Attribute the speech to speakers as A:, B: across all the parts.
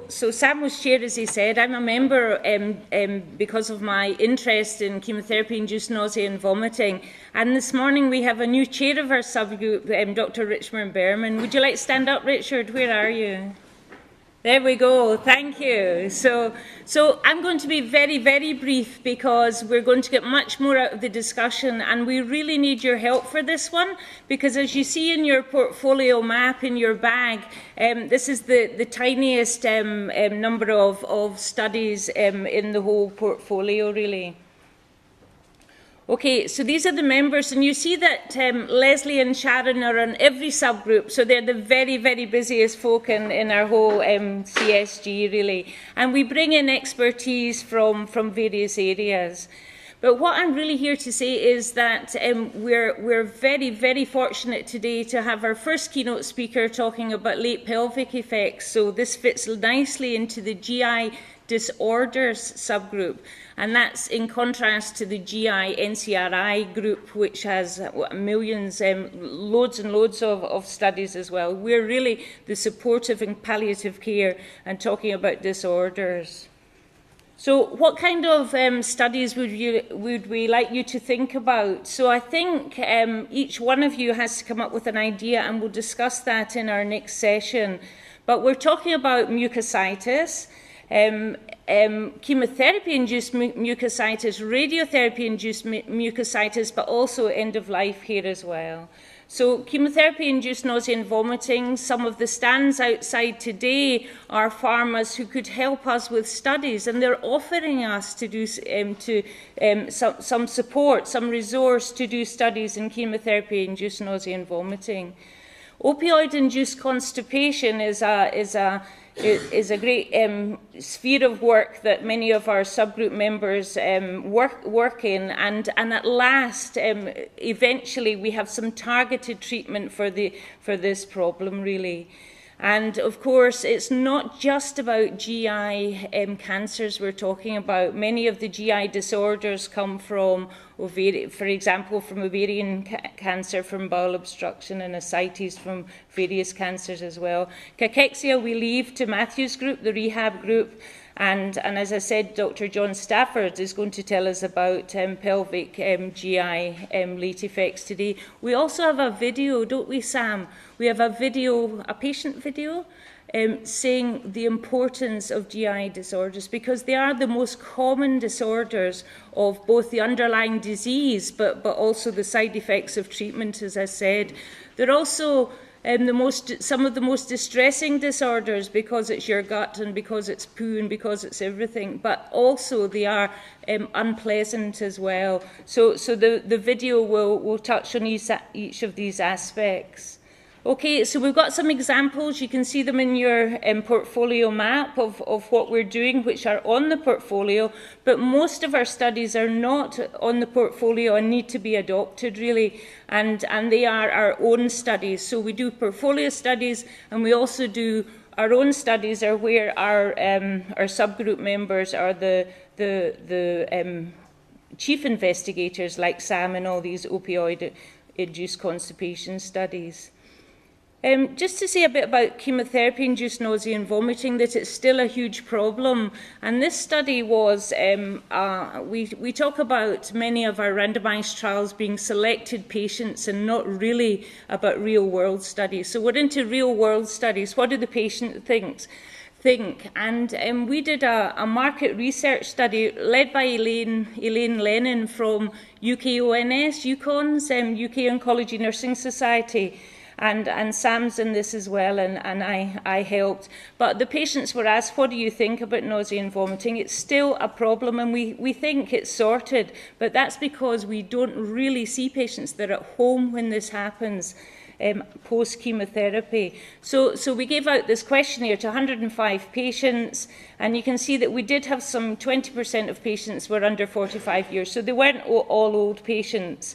A: So Sam was chair, as he said. I'm a member because of my interest in chemotherapy-induced nausea and vomiting. And this morning we have a new chair of our subgroup, Dr. Richard Berman. Would you like to stand up, Richard? Where are you? There we go. Thank you. So I'm going to be very, very brief because we're going to get much more out of the discussion, and we really need your help for this one because, as you see in your portfolio map in your bag, this is the tiniest number of studies in the whole portfolio, really. Okay, so these are the members, and you see that Leslie and Sharon are on every subgroup, so they're the very, very busiest folk in our whole CSG, really. And we bring in expertise from various areas. But what I'm really here to say is that we're very, very fortunate today to have our first keynote speaker talking about late pelvic effects. So this fits nicely into the GI disorders subgroup, and that's in contrast to the GI NCRI group, which has millions, loads and loads of studies as well. We're really the supportive and palliative care and talking about disorders. So what kind of studies would we like you to think about? So I think each one of you has to come up with an idea, and we'll discuss that in our next session. But we're talking about mucositis, chemotherapy-induced mucositis, radiotherapy-induced mucositis, but also end-of-life here as well. So chemotherapy-induced nausea and vomiting, some of the stands outside today are pharmas who could help us with studies, and they're offering us to do some support, some resource to do studies in chemotherapy-induced nausea and vomiting. Opioid-induced constipation is a great sphere of work that many of our subgroup members work in, and at last, eventually, we have some targeted treatment for this problem, really. And of course, it's not just about GI cancers we're talking about. Many of the GI disorders come from for example, from ovarian cancer, from bowel obstruction, and ascites from various cancers as well. Cachexia we leave to Matthew's group, the rehab group, and as I said, Dr. John Stafford is going to tell us about pelvic GI late effects today. We also have a video, don't we, Sam? We have a video, a patient video, saying the importance of GI disorders because they are the most common disorders of both the underlying disease but also the side effects of treatment, as I said. They're also some of the most distressing disorders because it's your gut and because it's poo and because it's everything, but also they are unpleasant as well. So the video will touch on each of these aspects. Okay, so we've got some examples. You can see them in your portfolio map of what we're doing, which are on the portfolio, but most of our studies are not on the portfolio and need to be adopted, really, and they are our own studies. So we do portfolio studies, and we also do our own studies are where our subgroup members are the chief investigators, like Sam, in all these opioid-induced constipation studies. Just to say a bit about chemotherapy-induced nausea and vomiting, that it's still a huge problem. And this study was, we talk about many of our randomized trials being selected patients and not really about real-world studies. So we're into real-world studies. What do the patient think? And we did a market research study led by Elaine Lennon from UKONS, UK Oncology Nursing Society. And Sam's in this as well, and I helped. But the patients were asked, what do you think about nausea and vomiting? It's still a problem, and we think it's sorted, but that's because we don't really see patients that are at home when this happens. Post-chemotherapy. So we gave out this questionnaire to 105 patients, and you can see that we did have some 20% of patients were under 45 years, so they weren't all old patients.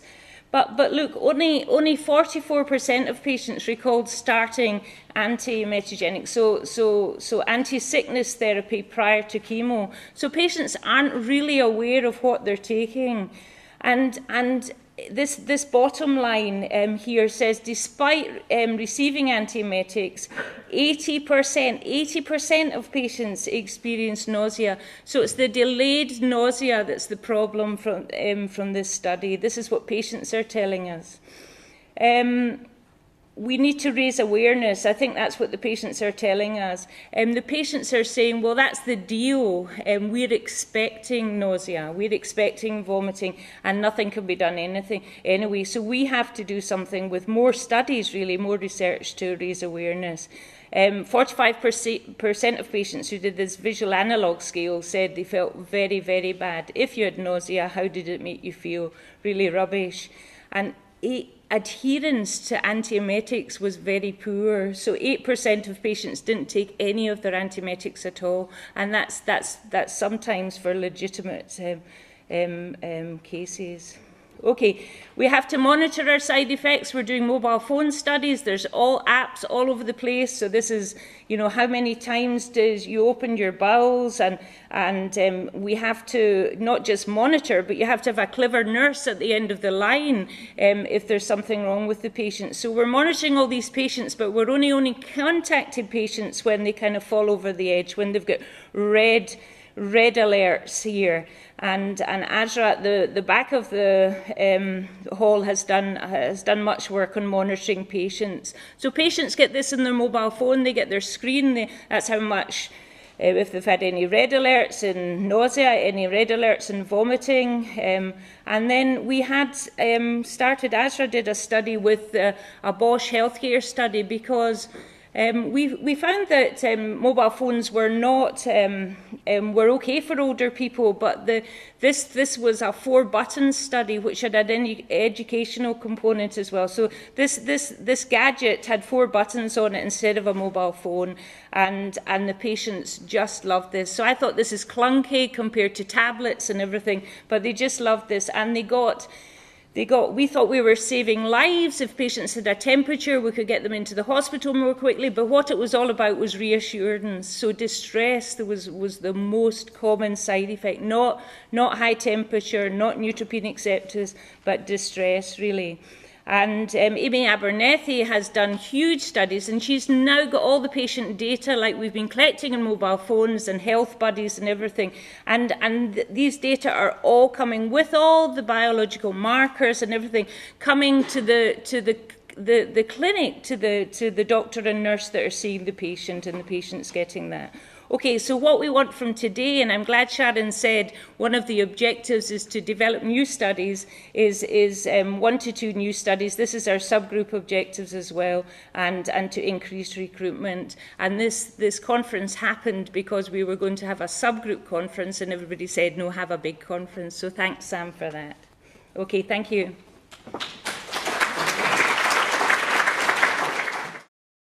A: But look, only 44% of patients recalled starting anti-emetogenic, so anti-sickness therapy prior to chemo. So patients aren't really aware of what they're taking. And this bottom line here says, despite receiving antiemetics, 80% of patients experience nausea. So it's the delayed nausea that's the problem from this study. This is what patients are telling us. We need to raise awareness. I think that's what the patients are telling us. The patients are saying, well, that's the deal. We're expecting nausea, we're expecting vomiting, and nothing can be done anyway. So we have to do something with more studies, really, more research to raise awareness. 45% of patients who did this visual analog scale said they felt very, very bad. If you had nausea, how did it make you feel? Really rubbish. And adherence to antiemetics was very poor. So 8% of patients didn't take any of their antiemetics at all, and that's sometimes for legitimate cases. Okay, we have to monitor our side effects. We're doing mobile phone studies. There's all apps all over the place. So this is, you know, how many times does you open your bowels, and we have to not just monitor, but you have to have a clever nurse at the end of the line if there's something wrong with the patient. So we're monitoring all these patients, but we're only contacting patients when they kind of fall over the edge, when they've got red alerts here. And Azra at the back of the hall has done much work on monitoring patients. So patients get this in their mobile phone, they get their screen, that's how much, if they've had any red alerts in nausea, any red alerts in vomiting. And then we had started, Azra did a study with a Bosch healthcare study, because we found that mobile phones were not were okay for older people, but this was a 4-button study which had an educational component as well. So this gadget had 4 buttons on it instead of a mobile phone, and the patients just loved this. So I thought this is clunky compared to tablets and everything, but they just loved this, and we thought we were saving lives. If patients had a temperature, we could get them into the hospital more quickly, but what it was all about was reassurance. So distress was the most common side effect, not high temperature, not neutropenic sepsis, but distress, really. And Amy Abernethy has done huge studies, and she's now got all the patient data like we've been collecting on mobile phones and health buddies and everything. And these data are all coming with all the biological markers and everything coming to the clinic, to the doctor and nurse that are seeing the patient, and the patient's getting that. Okay, so what we want from today, and I'm glad Sharon said one of the objectives is to develop new studies, is 1 to 2 new studies. This is our subgroup objectives as well, and to increase recruitment. And this conference happened because we were going to have a subgroup conference, and everybody said, no, have a big conference. So thanks, Sam, for that. Okay, thank you.